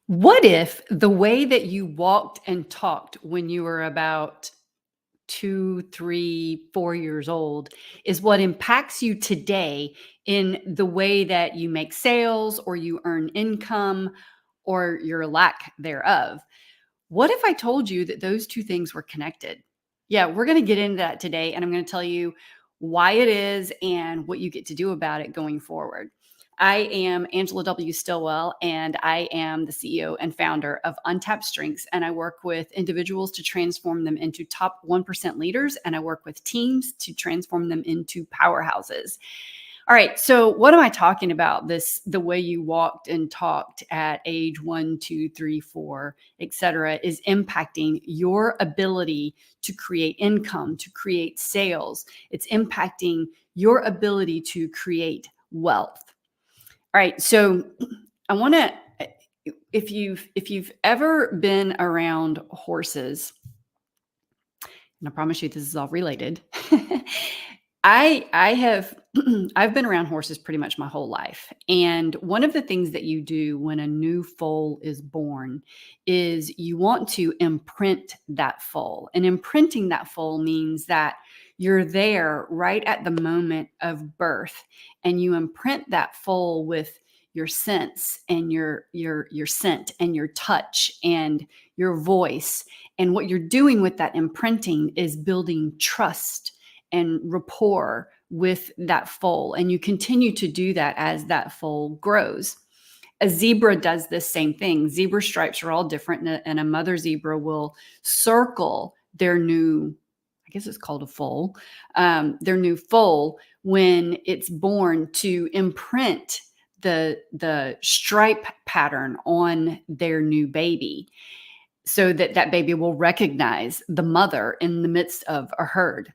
What if the way that you walked and talked when you were about 2, 3, 4 years old is what impacts you today in the way that you make sales or you earn income or your lack thereof? What if I told you that those 2 things were connected? Yeah, we're gonna get into that today, and I'm gonna tell you why it is and what you get to do about it going forward. I am Angela W. Stillwell, and I am the CEO and founder of Untapped Strengths, and I work with individuals to transform them into top 1% leaders, and I work with teams to transform them into powerhouses. All right. So, what am I talking about? The way you walked and talked at age 1, 2, 3, 4, etc., is impacting your ability to create income, to create sales. It's impacting your ability to create wealth. All right. So, I want to, if you've ever been around horses, and I promise you this is all related. I have I've been around horses pretty much my whole life. And one of the things that you do when a new foal is born is you want to imprint that foal. And imprinting that foal means that you're there right at the moment of birth and you imprint that foal with your sense and your scent and your touch and your voice. And what you're doing with that imprinting is building trust and rapport with that foal. And you continue to do that as that foal grows. A zebra does this same thing. Zebra stripes are all different, and a mother zebra will circle their new, I guess it's called a foal, their new foal when it's born to imprint the stripe pattern on their new baby so that that baby will recognize the mother in the midst of a herd.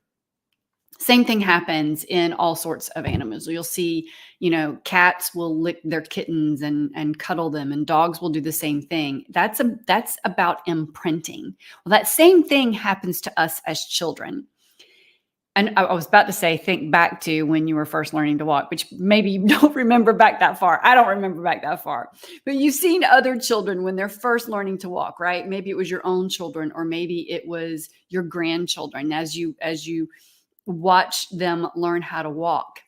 Same thing happens in all sorts of animals. You'll see, cats will lick their kittens and cuddle them, and dogs will do the same thing. That's about imprinting. Well, that same thing happens to us as children. And I was about to say, think back to when you were first learning to walk, which maybe you don't remember back that far. I don't remember back that far. But you've seen other children when they're first learning to walk, right? Maybe it was your own children, or maybe it was your grandchildren as you watch them learn how to walk.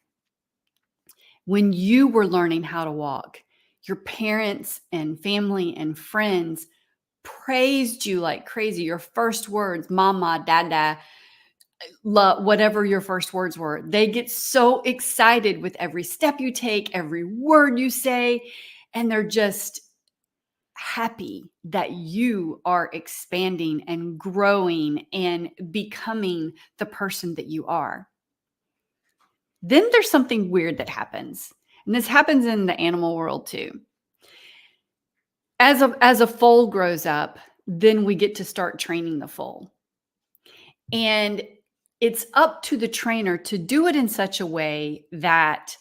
When you were learning how to walk, your parents and family and friends praised you like crazy. Your first words, mama, dada, whatever your first words were, they get so excited with every step you take, every word you say, and they're just happy that you are expanding and growing and becoming the person that you are. Then there's something weird that happens. And this happens in the animal world too. As a foal grows up, then we get to start training the foal. And it's up to the trainer to do it in such a way that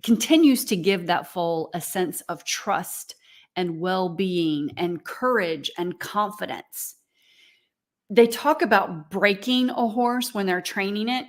continues to give that foal a sense of trust and well-being and courage and confidence. They talk about breaking a horse when they're training it.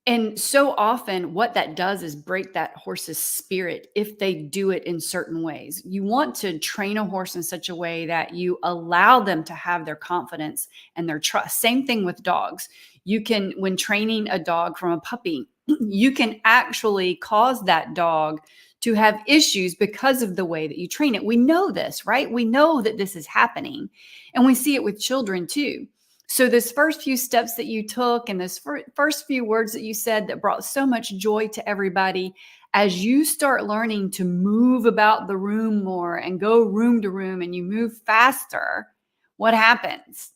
And so often, what that does is break that horse's spirit if they do it in certain ways. You want to train a horse in such a way that you allow them to have their confidence and their trust. Same thing with dogs. You can, when training a dog from a puppy, you can actually cause that dog to have issues because of the way that you train it. We know this, right? We know that this is happening. And we see it with children too. So this first few steps that you took and this first few words that you said that brought so much joy to everybody, as you start learning to move about the room more and go room to room and you move faster, what happens?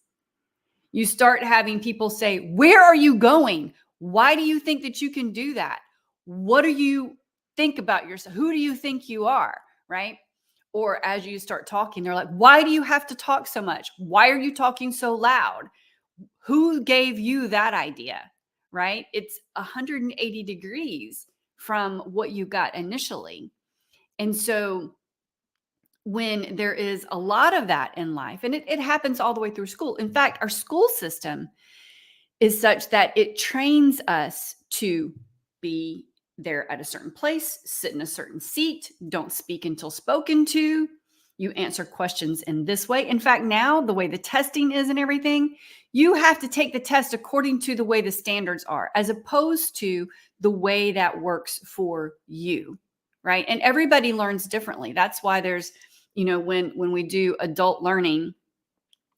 You start having people say, "Where are you going? Why do you think that you can do that? What do you think about yourself? Who do you think you are?" Right? Or as you start talking, they're like, "Why do you have to talk so much? Why are you talking so loud? Who gave you that idea?" Right? It's 180 degrees from what you got initially. And so when there is a lot of that in life, and it happens all the way through school. In fact, our school system is such that it trains us to be They're at a certain place, sit in a certain seat, don't speak until spoken to. You answer questions in this way. In fact, now the way the testing is and everything, you have to take the test according to the way the standards are, as opposed to the way that works for you, right? And everybody learns differently. That's why there's, when we do adult learning,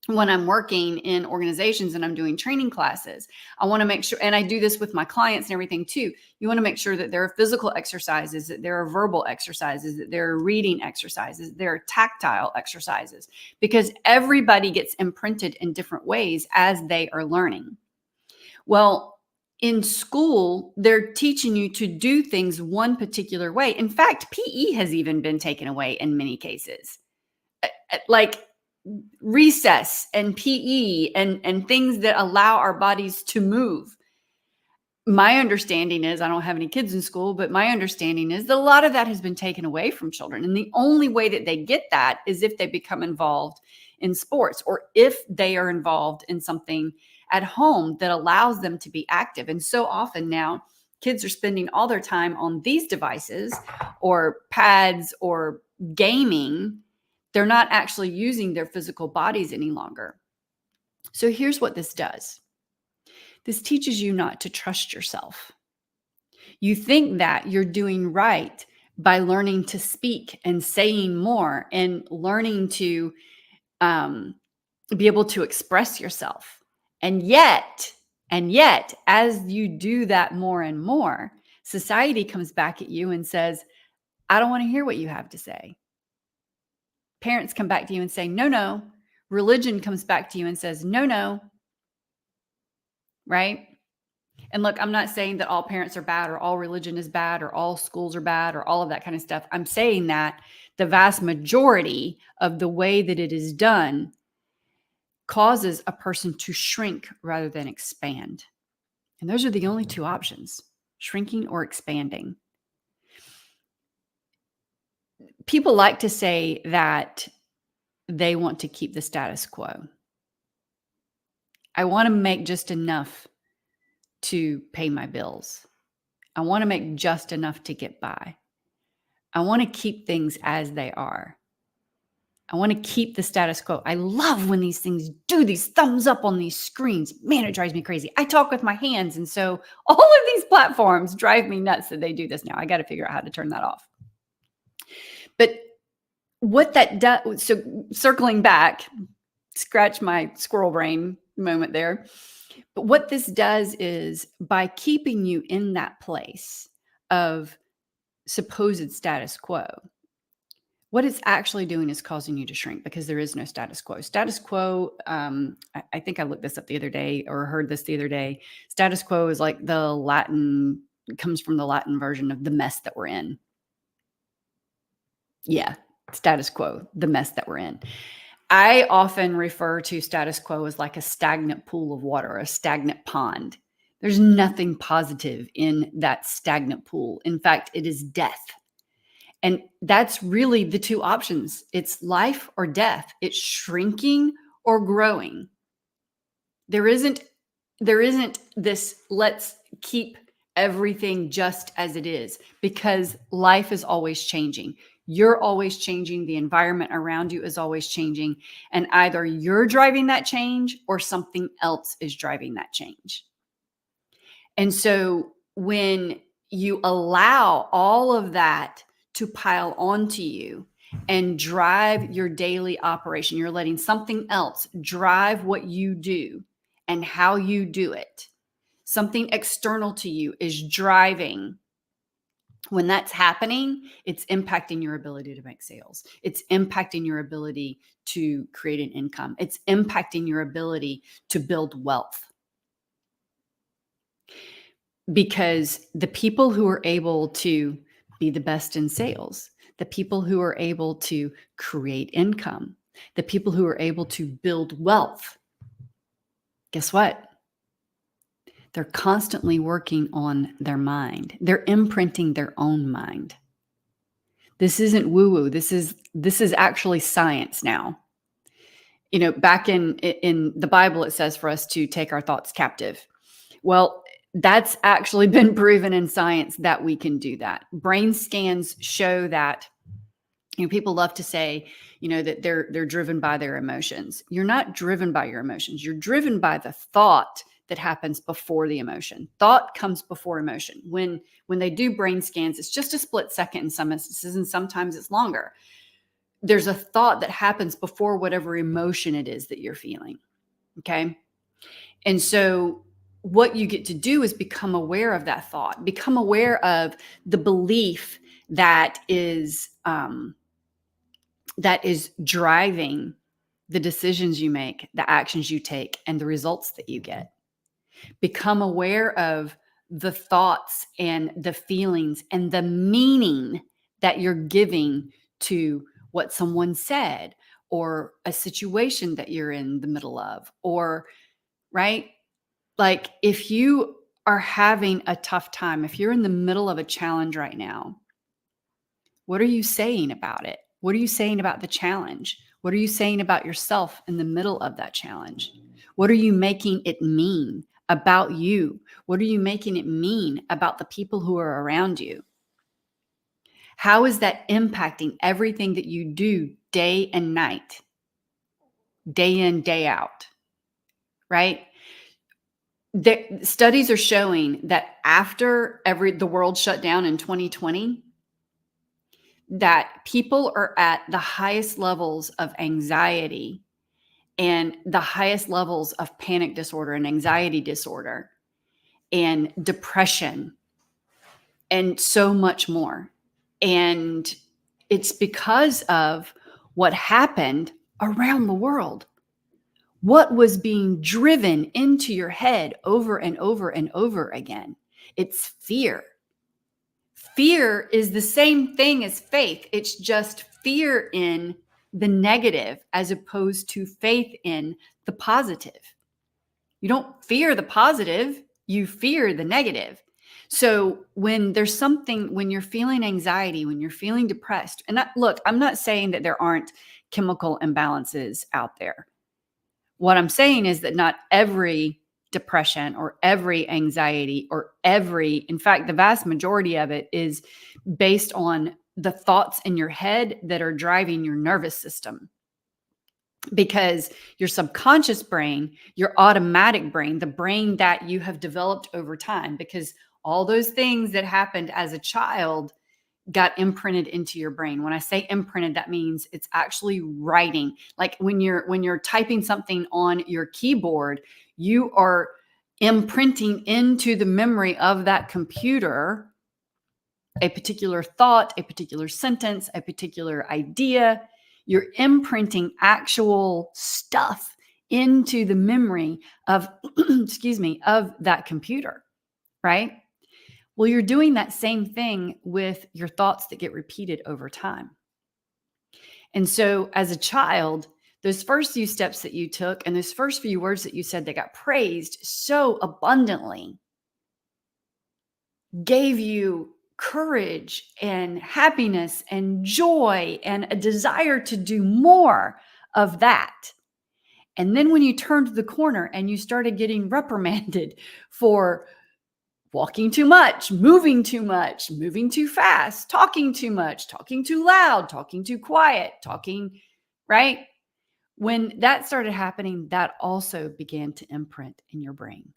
when I'm working in organizations and I'm doing training classes, I want to make sure, and I do this with my clients and everything too. You want to make sure that there are physical exercises, that there are verbal exercises, that there are reading exercises, there are tactile exercises, because everybody gets imprinted in different ways as they are learning. Well, in school, they're teaching you to do things one particular way. In fact, PE has even been taken away in many cases. Like recess and PE and things that allow our bodies to move. My understanding is, I don't have any kids in school, but my understanding is that a lot of that has been taken away from children. And the only way that they get that is if they become involved in sports, or if they are involved in something at home that allows them to be active. And so often now, kids are spending all their time on these devices or pads or gaming. They're not actually using their physical bodies any longer. So here's what this does. This teaches you not to trust yourself. You think that you're doing right by learning to speak and saying more and learning to be able to express yourself. And yet, as you do that more and more, society comes back at you and says, I don't want to hear what you have to say. Parents come back to you and say, no. Religion comes back to you and says, no. Right? And look, I'm not saying that all parents are bad, or all religion is bad, or all schools are bad, or all of that kind of stuff. I'm saying that the vast majority of the way that it is done causes a person to shrink rather than expand. And those are the only two options: shrinking or expanding. People like to say that they want to keep the status quo. I want to make just enough to pay my bills. I want to make just enough to get by. I want to keep things as they are. I want to keep the status quo. I love when these things do these thumbs up on these screens. Man, it drives me crazy. I talk with my hands. And so all of these platforms drive me nuts that they do this now. I got to figure out how to turn that off. But what that does, so circling back, scratch my squirrel brain moment there. But what this does is, by keeping you in that place of supposed status quo, what it's actually doing is causing you to shrink, because there is no status quo. Status quo, I think I looked this up the other day, or heard this the other day. Status quo is like comes from the Latin version of the mess that we're in. Yeah, status quo, the mess that we're in. I often refer to status quo as like a stagnant pool of water, a stagnant pond. There's nothing positive in that stagnant pool. In fact, it is death. And that's really the two options. It's life or death. It's shrinking or growing. There isn't this, let's keep everything just as it is, because life is always changing. You're always changing. The environment around you is always changing. And either you're driving that change or something else is driving that change. And so when you allow all of that to pile onto you and drive your daily operation, you're letting something else drive what you do and how you do it. Something external to you is driving. When that's happening, it's impacting your ability to make sales. It's impacting your ability to create an income. It's impacting your ability to build wealth. Because the people who are able to be the best in sales, the people who are able to create income, the people who are able to build wealth, guess what? They're constantly working on their mind. They're imprinting their own mind. This isn't woo-woo. This is actually science now. Back in the Bible, it says for us to take our thoughts captive. Well, That's actually been proven in science that we can do that. Brain scans show that, people love to say, that they're driven by their emotions. You're not driven by your emotions. You're driven by the thought that happens before the emotion. Thought comes before emotion. When they do brain scans, it's just a split second in some instances, and sometimes it's longer. There's a thought that happens before whatever emotion it is that you're feeling. Okay. And so what you get to do is become aware of that thought, become aware of the belief that is driving the decisions you make, the actions you take, and the results that you get. Become aware of the thoughts and the feelings and the meaning that you're giving to what someone said or a situation that you're in the middle of, or, right? Like, if you are having a tough time, if you're in the middle of a challenge right now, what are you saying about it? What are you saying about the challenge? What are you saying about yourself in the middle of that challenge? What are you making it mean about you? What are you making it mean about the people who are around you? How is that impacting everything that you do day and night, day in, day out, right? The studies are showing that after the world shut down in 2020, that people are at the highest levels of anxiety and the highest levels of panic disorder and anxiety disorder and depression and so much more. And it's because of what happened around the world. What was being driven into your head over and over and over again? It's fear. Fear is the same thing as faith. It's just fear in the negative as opposed to faith in the positive. You don't fear the positive, you fear the negative. So when you're feeling anxiety, when you're feeling depressed, and look, I'm not saying that there aren't chemical imbalances out there. What I'm saying is that not every depression or every anxiety or in fact, the vast majority of it is based on the thoughts in your head that are driving your nervous system. Because your subconscious brain, your automatic brain, the brain that you have developed over time, because all those things that happened as a child got imprinted into your brain. When I say imprinted, that means it's actually writing. Like when you're typing something on your keyboard, you are imprinting into the memory of that computer a particular thought, a particular sentence, a particular idea. You're imprinting actual stuff into the memory of, excuse me, of that computer, right? Well, you're doing that same thing with your thoughts that get repeated over time. And so as a child, those first few steps that you took and those first few words that you said that got praised so abundantly gave you courage and happiness and joy and a desire to do more of that. And then when you turned the corner and you started getting reprimanded for walking too much, moving too fast, talking too much, talking too loud, talking too quiet, right? When that started happening, that also began to imprint in your brain.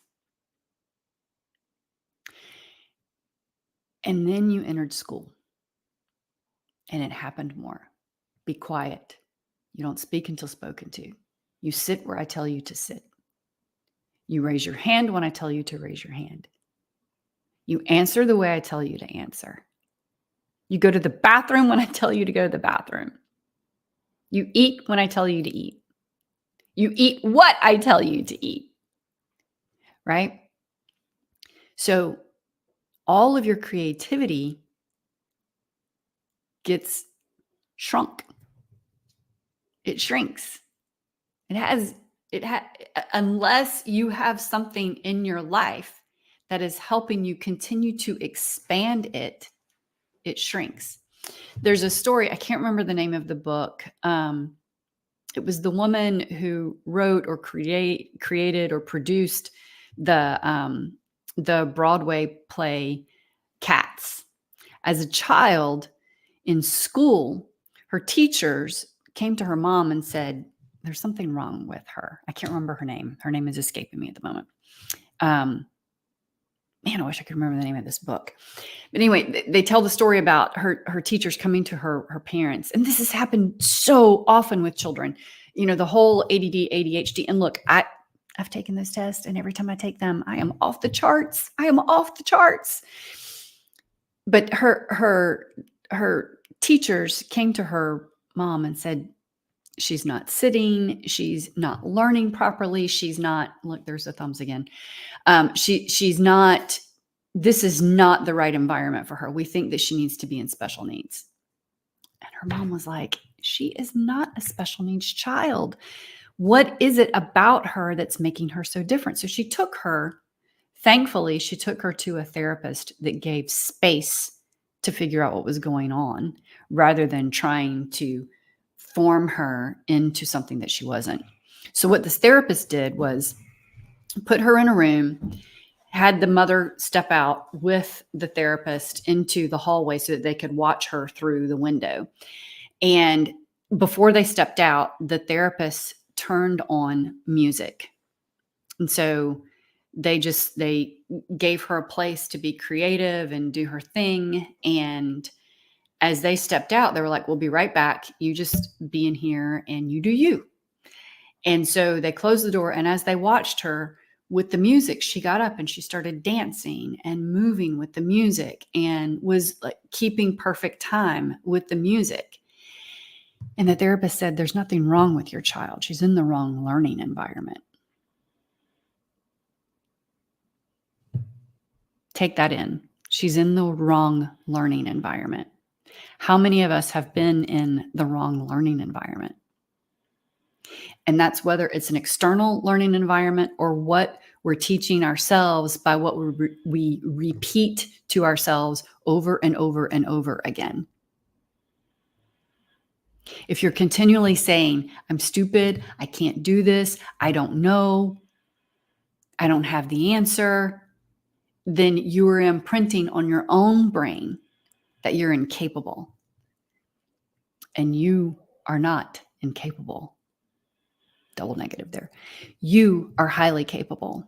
And then you entered school and it happened more. Be quiet. You don't speak until spoken to. You sit where I tell you to sit. You raise your hand when I tell you to raise your hand. You answer the way I tell you to answer. You go to the bathroom when I tell you to go to the bathroom. You eat when I tell you to eat. You eat what I tell you to eat, right? So all of your creativity gets shrunk. It shrinks. Unless you have something in your life that is helping you continue to expand it, it shrinks. There's a story, I can't remember the name of the book. It was the woman who wrote or created or produced the the Broadway play Cats. As a child in school, her teachers came to her mom and said, there's something wrong with her. I can't remember her name. Her name is escaping me at the moment. Man, I wish I could remember the name of this book. But anyway, they tell the story about her teachers coming to her parents. And this has happened so often with children, the whole ADD, ADHD. And look, I've taken those tests, and every time I take them, I am off the charts. I am off the charts. But her teachers came to her mom and said, she's not sitting, she's not learning properly, she's not, look, there's the thumbs again. She's not, this is not the right environment for her. We think that she needs to be in special needs. And her mom was like, she is not a special needs child. What is it about her that's making her so different? So thankfully, she took her to a therapist that gave space to figure out what was going on rather than trying to form her into something that she wasn't. So what this therapist did was put her in a room, had the mother step out with the therapist into the hallway so that they could watch her through the window. And before they stepped out, the therapist turned on music. And so they gave her a place to be creative and do her thing. And as they stepped out, they were like, we'll be right back. You just be in here and you do you. And so they closed the door. And as they watched her with the music, she got up and she started dancing and moving with the music and was like keeping perfect time with the music. And the therapist said, there's nothing wrong with your child. She's in the wrong learning environment. Take that in. She's in the wrong learning environment. How many of us have been in the wrong learning environment? And that's whether it's an external learning environment or what we're teaching ourselves by what we repeat to ourselves over and over and over again. If you're continually saying, I'm stupid, I can't do this, I don't know, I don't have the answer, then you are imprinting on your own brain that you're incapable. And you are not incapable. Double negative there. You are highly capable.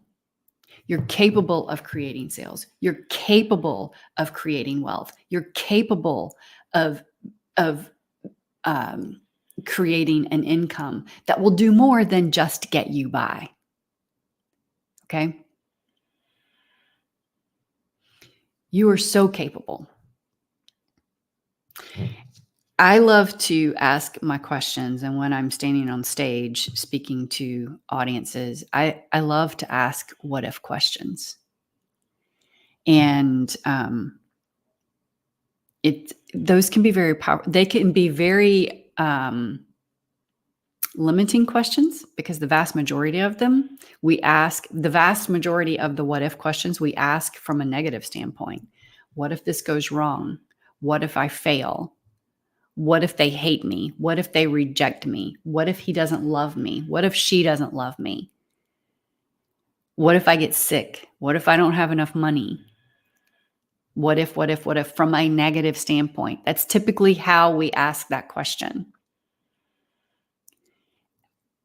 You're capable of creating sales. You're capable of creating wealth. You're capable of creating an income that will do more than just get you by. Okay? You are so capable. I love to ask my questions, and when I'm standing on stage speaking to audiences, I love to ask what if questions. And those can be very powerful. They can be very limiting questions because the vast majority of them, the vast majority of the what if questions we ask from a negative standpoint. What if this goes wrong? What if I fail? What if they hate me? What if they reject me? What if he doesn't love me? What if she doesn't love me? What if I get sick? What if I don't have enough money? What if from a negative standpoint? That's typically how we ask that question.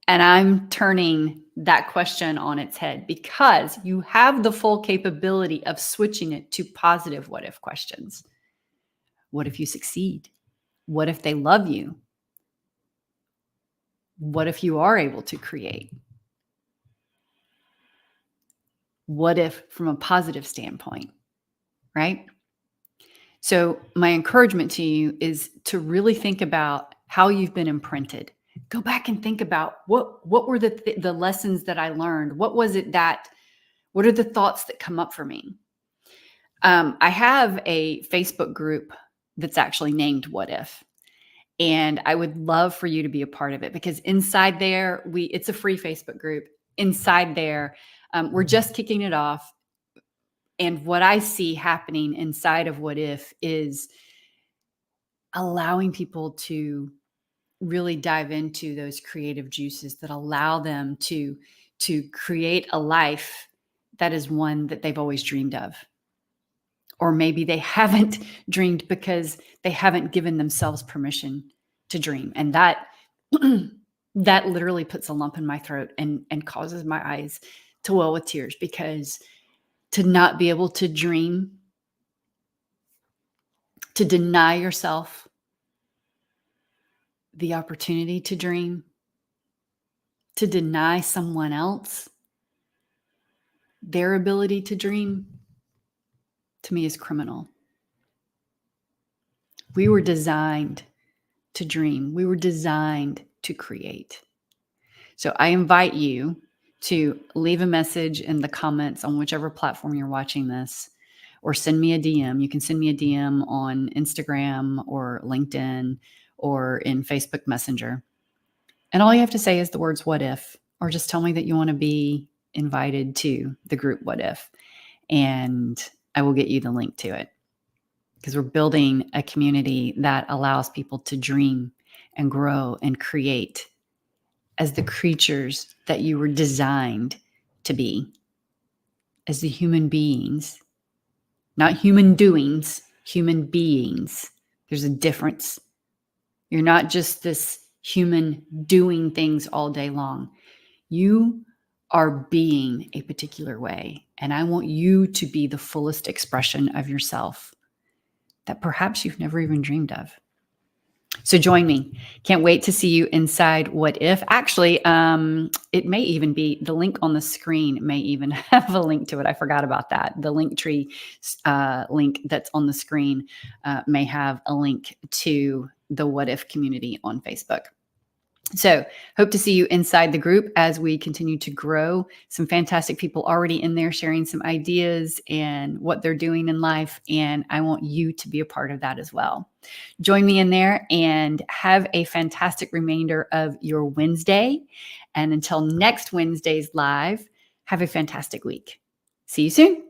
And I'm turning that question on its head because you have the full capability of switching it to positive what if questions. What if you succeed? What if they love you? What if you are able to create? What if from a positive standpoint, right? So my encouragement to you is to really think about how you've been imprinted. Go back and think about what were the lessons that I learned? What are the thoughts that come up for me? I have a Facebook group that's actually named What If. And I would love for you to be a part of it because inside there, it's a free Facebook group. Inside there, we're just kicking it off. And what I see happening inside of What If is allowing people to really dive into those creative juices that allow them to create a life that is one that they've always dreamed of. Or maybe they haven't dreamed because they haven't given themselves permission to dream. And that that literally puts a lump in my throat and causes my eyes to well with tears, because to not be able to dream, to deny yourself the opportunity to dream, to deny someone else their ability to dream, to me is criminal. We were designed to dream. We were designed to create. So I invite you to leave a message in the comments on whichever platform you're watching this, or send me a DM. You can send me a DM on Instagram or LinkedIn or in Facebook Messenger. And all you have to say is the words "what if," or just tell me that you want to be invited to the group "What If," and I will get you the link to it, because we're building a community that allows people to dream and grow and create as the creatures that you were designed to be, as the human beings, not human doings, human beings. There's a difference. You're not just this human doing things all day long. You are being a particular way, and I want you to be the fullest expression of yourself that perhaps you've never even dreamed of. So join me. Can't wait to see you inside What If. Actually, it may even be the link on the screen may even have a link to it. I forgot about that. The Linktree link that's on the screen may have a link to the What If community on Facebook. So hope to see you inside the group as we continue to grow. Some fantastic people already in there sharing some ideas and what they're doing in life. And I want you to be a part of that as well. Join me in there and have a fantastic remainder of your Wednesday. And until next Wednesday's live, have a fantastic week. See you soon.